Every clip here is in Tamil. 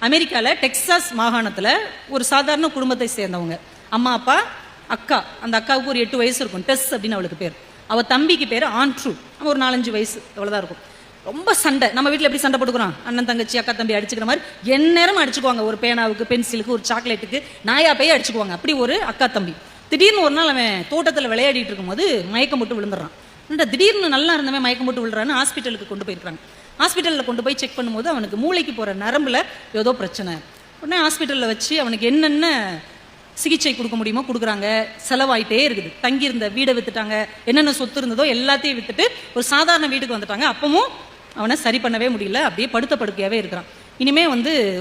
அமெரிக்காவில் டெக்சாஸ் மாகாணத்தில் ஒரு சாதாரண குடும்பத்தை சேர்ந்தவங்க. அம்மா அப்பா அக்கா. அந்த அக்காவுக்கு ஒரு 8 வயசு இருக்கும். டெஸ் அப்படின்னு அவளுக்கு பேர். அவள் தம்பிக்கு பேர் ஆண்ட்ரூ. அவன் ஒரு 4-5 வயசு அவ்வளோதான் இருக்கும். ரொம்ப சண்டை. நம்ம வீட்டில் எப்படி சண்டை போட்டுக்கிறோம், அண்ணன் தங்கச்சி அக்கா தம்பி அடிச்சுக்கிற மாதிரி எந்நேரம் அடிச்சுக்குவாங்க. ஒரு பேனாவுக்கு, பென்சிலுக்கு, ஒரு சாக்லேட்டுக்கு, நாயா போய் அடிச்சுக்குவாங்க. அப்படி ஒரு அக்கா தம்பி. திடீர்னு ஒரு நாள் அவன் தோட்டத்தில் விளையாடிட்டு இருக்கும்போது மயக்கம் போட்டு விழுந்துடுறான். திடீர்னு நல்லா இருந்தவன் மயக்கம் போட்டு விழுறான்னு ஹாஸ்பிட்டலுக்கு கொண்டு போயிருக்காங்க. ஹாஸ்பிட்டலில் கொண்டு போய் செக் பண்ணும்போது அவனுக்கு மூளைக்கு போகிற நரம்பில் ஏதோ பிரச்சனை. உடனே ஹாஸ்பிட்டலில் வச்சு அவனுக்கு என்னென்ன சிகிச்சை கொடுக்க முடியுமோ கொடுக்குறாங்க. செலவாயிட்டே இருக்குது. தங்கியிருந்த வீடை விற்றுட்டாங்க. என்னென்ன சொத்து இருந்ததோ எல்லாத்தையும் விற்றுட்டு ஒரு சாதாரண வீட்டுக்கு வந்துட்டாங்க. அப்பவும் அவனை சரி பண்ணவே முடியல. அப்படியே படுத்த படுக்கையாகவே இருக்கிறான். இனிமே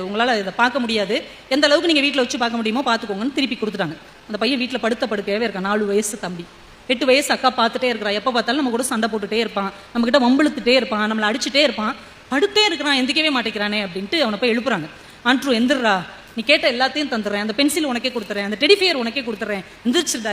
உங்களால் இதை பார்க்க முடியாது, எந்த அளவுக்கு நீங்கள் வீட்டில் வச்சு பார்க்க முடியுமோ பார்த்துக்கோங்கன்னு திருப்பி கொடுத்துட்டாங்க. அந்த பையன் வீட்டில் படுத்த படுக்கையாகவே இருக்கான். 4 வயசு தம்பி. 8 வயசு அக்கா பார்த்துட்டே இருக்கிறான். எப்போ பார்த்தாலும் நம்ம கூட சண்டை போட்டுகிட்டே இருப்பான், நம்மக்கிட்ட வம்பிழுத்துட்டே இருப்பான், நம்மளை அடிச்சுட்டே இருப்பான். படுத்தே இருக்கிறான், எந்திக்கவே மாட்டேங்கிறானே அப்படின்ட்டு அவனை போய் எழுப்புறாங்க. ஆண்ட்ரூ எந்திரா, நீ கேட்ட எல்லாத்தையும் தந்துடுறேன், அந்த பென்சில் உனக்கே கொடுத்துறேன், அந்த டெடிஃபியர் உனக்கே கொடுத்துறேன்,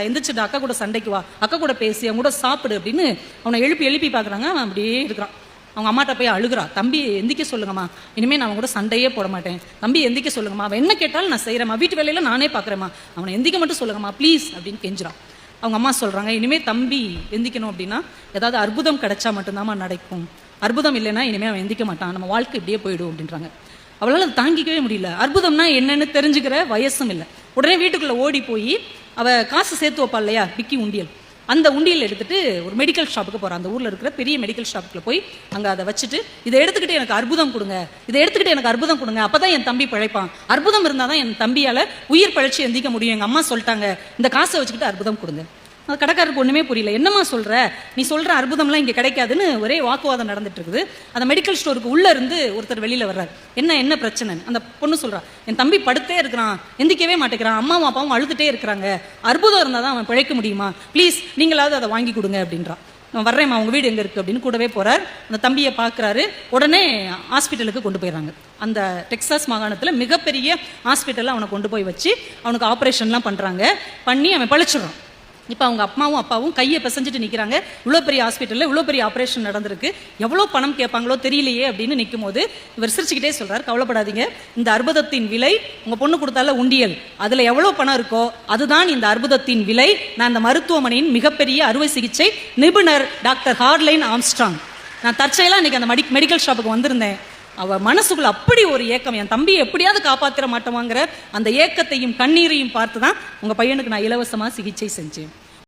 எந்திரிச்சுடா அக்கா கூட சண்டைக்கு வா, அக்கா கூட பேசி அவங்க கூட சாப்பிடு அப்படின்னு அவனை எழுப்பி பார்க்குறாங்க. அவன் அப்படியே இருக்கிறான். அவங்க அம்மாட்ட போய் அழுகிறா, தம்பி எந்திக்க சொல்லுங்கம்மா, இனிமேல் நான் அவன் கூட சண்டையே போட மாட்டேன், தம்பி எந்திக்க சொல்லுங்கம்மா, அவன் என்ன கேட்டாலும் நான் செய்கிறேம்மா, வீட்டு வேலையில் நானே பார்க்குறேம்மா, அவனை எந்திக்க மட்டும் சொல்லுங்கம்மா ப்ளீஸ் அப்படின்னு கெஞ்சிரான். அவங்க அம்மா சொல்கிறாங்க, இனிமேல் தம்பி எந்திக்கணும் அப்படின்னா ஏதாவது அற்புதம் கிடைச்சா மட்டும்தாம்மா நடக்கும், அற்புதம் இல்லைன்னா இனிமேல் அவன் எந்திக்க மாட்டான், நம்ம வாழ்க்கை இப்படியே போயிடும் அப்படின்றாங்க. அவளால் அதை தாங்கிக்கவே முடியல. அற்புதம்னா என்னன்னு தெரிஞ்சுக்கிற வயசும் இல்லை. உடனே வீட்டுக்குள்ளே ஓடி போய் அவள் காசு சேர்த்து வைப்பா இல்லையா, விக்கி உண்டியல், அந்த உண்டியல் எடுத்துட்டு ஒரு மெடிக்கல் ஷாப்புக்கு போகிறான். அந்த ஊரில் இருக்கிற பெரிய மெடிக்கல் ஷாப்புக்குள்ள போய் அங்கே அதை வச்சுட்டு, இதை எடுத்துக்கிட்டு எனக்கு அற்புதம் கொடுங்க, இதை எடுத்துக்கிட்டு எனக்கு அற்புதம் கொடுங்க, அப்போ தான் என் தம்பி பிழைப்பான், அற்புதம் இருந்தால் தான் என் தம்பியால் உயிர் பழிச்சு எந்திக்க முடியும், எங்கள் அம்மா சொல்லிட்டாங்க, இந்த காசை வச்சுக்கிட்டு அற்புதம் கொடுங்க. அது கடைக்காரருக்கு ஒன்றுமே புரியல. என்னம்மா சொல்கிற, நீ சொல்கிற அற்புதம்லாம் இங்கே கிடைக்காதுன்னு ஒரே வாக்குவாதம் நடந்துட்டு இருக்குது. அந்த மெடிக்கல் ஸ்டோருக்கு உள்ளே இருந்து ஒருத்தர் வெளியில் வர்றார். என்ன பிரச்சனை? அந்த பொண்ணு சொல்கிறா, என் தம்பி படுத்தே இருக்கிறான், எந்திக்கவே மாட்டேங்கிறான், அம்மாவும் அப்பாவும் அழுதுகிட்டே இருக்கிறாங்க, அற்புதம் இருந்தால் தான் அவன் பிழைக்க முடியுமா, ப்ளீஸ் நீங்களாவது அதை வாங்கி கொடுங்க அப்படின்றான். நான் வர்றேம்மா, உங்கள் வீடு எங்கே இருக்குது அப்படின்னு கூடவே போகிறார். அந்த தம்பியை பார்க்குறாரு. உடனே ஹாஸ்பிட்டலுக்கு கொண்டு போயிடறாங்க. அந்த டெக்சாஸ் மாகாணத்தில் மிகப்பெரிய ஹாஸ்பிட்டலில் அவனை கொண்டு போய் வச்சு அவனுக்கு ஆப்ரேஷன்லாம் பண்ணுறாங்க. பண்ணி அவன் பழிச்சிடறான். இப்போ அவங்க அம்மாவும் அப்பாவும் கையை பிசைஞ்சிட்டு நிற்கிறாங்க. இவ்வளோ பெரிய ஹாஸ்பிட்டலில் இவ்வளோ பெரிய ஆப்ரேஷன் நடந்திருக்கு, எவ்வளோ பணம் கேட்பாங்களோ தெரியலையே அப்படின்னு நிற்கும் போது இவர் சிரிச்சுக்கிட்டே சொல்கிறார், கவலைப்படாதீங்க, இந்த அற்புதத்தின் விலை உங்கள் பொண்ணு கொடுத்தால உண்டியல், அதில் எவ்வளோ பணம் இருக்கோ அதுதான் இந்த அற்புதத்தின் விலை. நான் இந்த மருத்துவமனையின் மிகப்பெரிய அறுவை சிகிச்சை நிபுணர் டாக்டர் ஹார்லைன் ஆம்ஸ்ட்ராங். நான் தற்செயலாக இன்றைக்கி அந்த மெடிக்கல் ஷாப்புக்கு வந்திருந்தேன். அவள் மனசுக்குள்ள அப்படி ஒரு ஏக்கம், என் தம்பியை எப்படியாவது காப்பாற்றிட மாட்டோமாங்கிற அந்த ஏக்கத்தையும் கண்ணீரையும் பார்த்து தான் உங்கள் பையனுக்கு நான் இலவசமாக சிகிச்சை செஞ்சேன்.